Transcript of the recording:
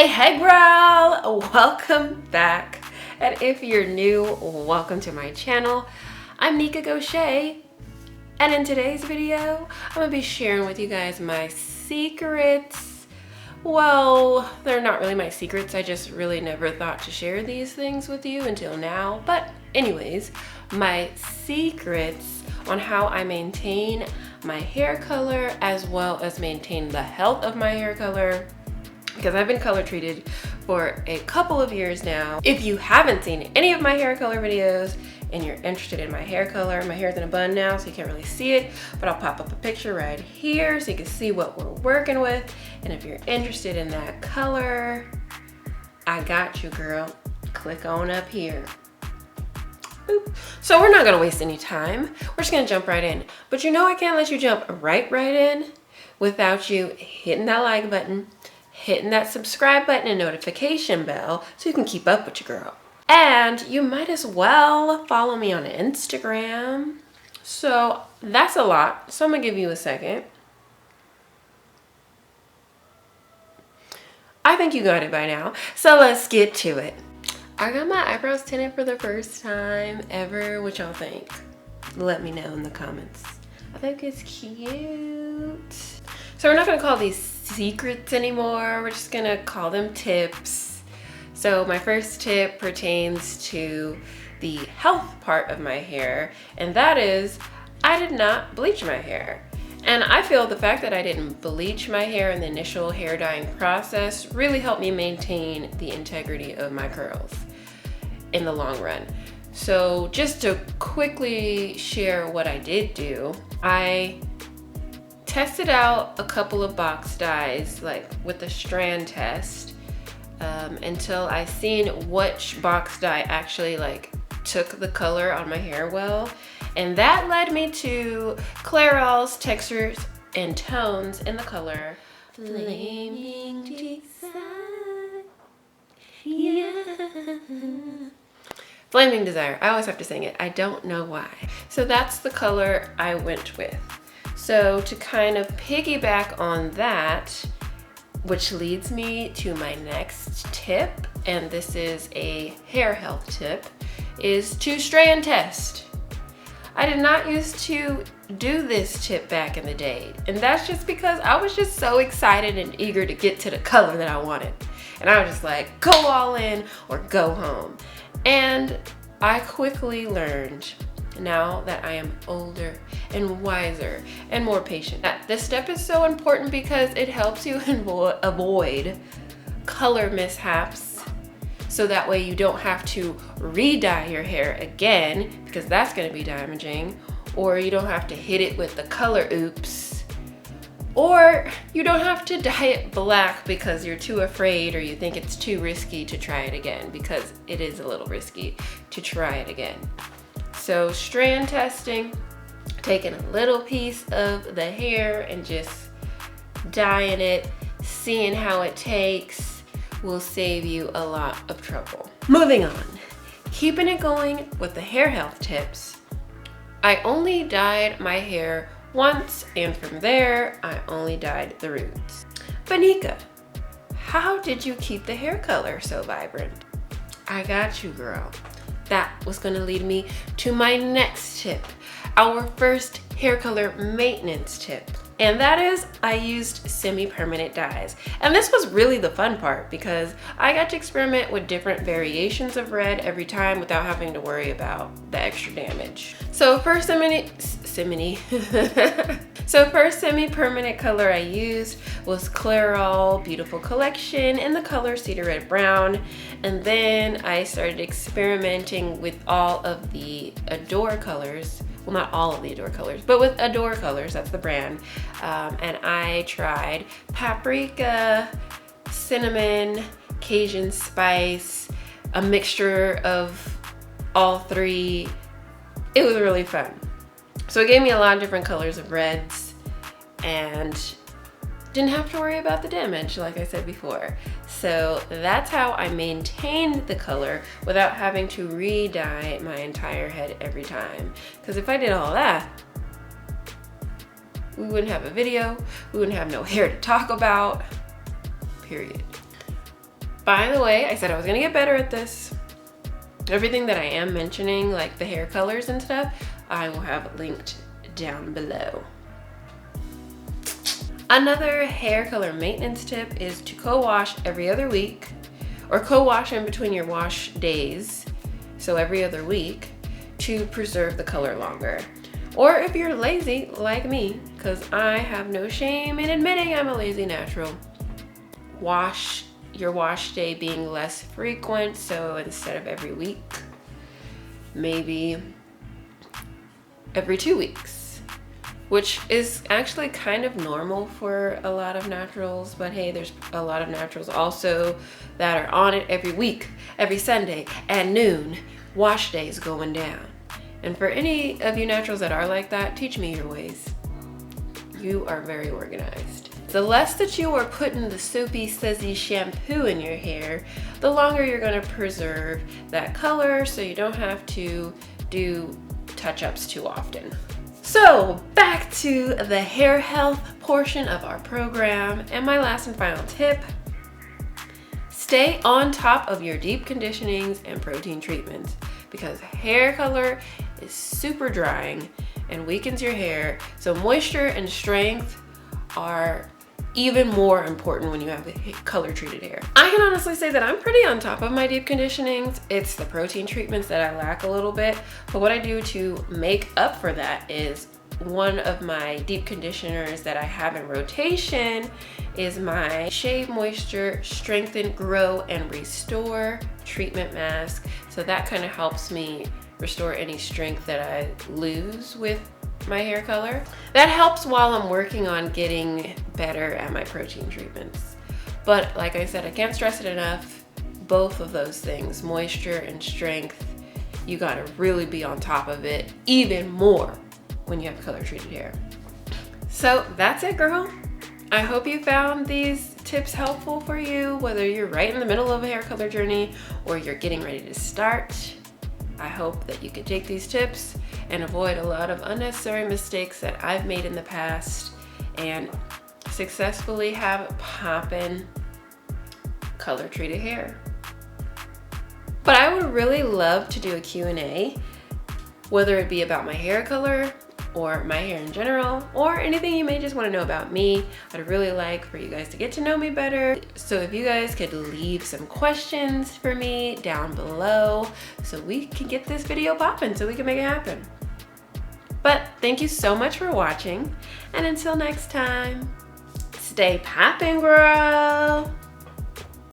Hey Gurl! Welcome back. And if you're new, welcome to my channel. I'm Nika.go.business, and in today's video, I'm gonna be sharing with you guys my secrets. Well, they're not really my secrets. I just really never thought to share these things with you until now. But anyways, my secrets on how I maintain my hair color as well as maintain the health of my hair color, because I've been color treated for a couple of years now. If you haven't seen any of my hair color videos and you're interested in my hair color, my hair's in a bun now so you can't really see it, but I'll pop up a picture right here so you can see what we're working with. And if you're interested in that color, I got you, girl. Click on up here. Boop. So we're not gonna waste any time. We're just gonna jump right in. But you know I can't let you jump right in without you hitting that like button, hitting that subscribe button and notification bell so you can keep up with your girl. And you might as well follow me on Instagram. So that's a lot. So I'm gonna give you a second. I think you got it by now. So let's get to it. I got my eyebrows tinted for the first time ever. What y'all think? Let me know in the comments. I think it's cute. So we're not gonna call these secrets anymore. We're just gonna call them tips. So my first tip pertains to the health part of my hair, and that is I did not bleach my hair. And I feel the fact that I didn't bleach my hair in the initial hair dyeing process really helped me maintain the integrity of my curls in the long run. So just to quickly share what I did do, I tested out a couple of box dyes, like with a strand test, until I seen which box dye actually like took the color on my hair well. And that led me to Clairol's textures and tones in the color Flaming Desire. Yeah. Flaming Desire. I always have to sing it. I don't know why. So that's the color I went with. So to kind of piggyback on that, which leads me to my next tip, and this is a hair health tip, is to strand test. I did not used to do this tip back in the day, and that's just because I was just so excited and eager to get to the color that I wanted. And I was just like, go all in or go home. And I quickly learned, now that I am older and wiser and more patient, that this step is so important because it helps you avoid color mishaps, so that way you don't have to re-dye your hair again, because that's going to be damaging, or you don't have to hit it with the color oops, or you don't have to dye it black because you're too afraid or you think it's too risky to try it again, because it is a little risky to try it again. So strand testing, taking a little piece of the hair and just dyeing it, seeing how it takes, will save you a lot of trouble. Moving on, keeping it going with the hair health tips. I only dyed my hair once, and from there, I only dyed the roots. But Nika, how did you keep the hair color so vibrant? I got you, girl. That was gonna lead me to my next tip, our first hair color maintenance tip. And that is, I used semi-permanent dyes. And this was really the fun part, because I got to experiment with different variations of red every time without having to worry about the extra damage. So first semi-permanent color I used was Clairol Beautiful Collection in the color Cedar Red Brown. And then I started experimenting with all of the Adore colors. Well, not all of the Adore colors, but with Adore colors, that's the brand. And I tried paprika, cinnamon, Cajun spice, a mixture of all three. It was really fun. So it gave me a lot of different colors of reds and didn't have to worry about the damage, like I said before. So that's how I maintained the color without having to re-dye my entire head every time. Because if I did all that, we wouldn't have a video, we wouldn't have no hair to talk about, period. By the way, I said I was gonna get better at this. Everything that I am mentioning, like the hair colors and stuff, I will have linked down below. Another hair color maintenance tip is to co-wash every other week, or co-wash in between your wash days, so every other week, to preserve the color longer. Or if you're lazy like me, because I have no shame in admitting I'm a lazy natural, wash your wash day being less frequent, so instead of every week, maybe every 2 weeks, which is actually kind of normal for a lot of naturals. But hey, there's a lot of naturals also that are on it every week, every Sunday at noon, wash days going down. And for any of you naturals that are like that, teach me your ways. You are very organized. The less that you are putting the soapy, fuzzy shampoo in your hair, the longer you're gonna preserve that color, so you don't have to do touch-ups too often. So back to the hair health portion of our program, and my last and final tip: stay on top of your deep conditionings and protein treatments, because hair color is super drying and weakens your hair, so moisture and strength are even more important when you have color treated hair. I can honestly say that I'm pretty on top of my deep conditionings. It's the protein treatments that I lack a little bit, but what I do to make up for that is one of my deep conditioners that I have in rotation is my Shave Moisture Strengthen, Grow, and Restore Treatment Mask. So that kind of helps me restore any strength that I lose with my hair color. That helps while I'm working on getting better at my protein treatments. But like I said, I can't stress it enough, both of those things, moisture and strength, you gotta really be on top of it even more when you have color treated hair. So that's it, girl. I hope you found these tips helpful for you, whether you're right in the middle of a hair color journey or you're getting ready to start. I hope that you could take these tips and avoid a lot of unnecessary mistakes that I've made in the past and successfully have poppin' color treated hair. But I would really love to do a Q&A, whether it be about my hair color or my hair in general, or anything you may just want to know about me. I'd really like for you guys to get to know me better. So if you guys could leave some questions for me down below so we can get this video popping, so we can make it happen. But thank you so much for watching, and until next time, stay poppin', girl.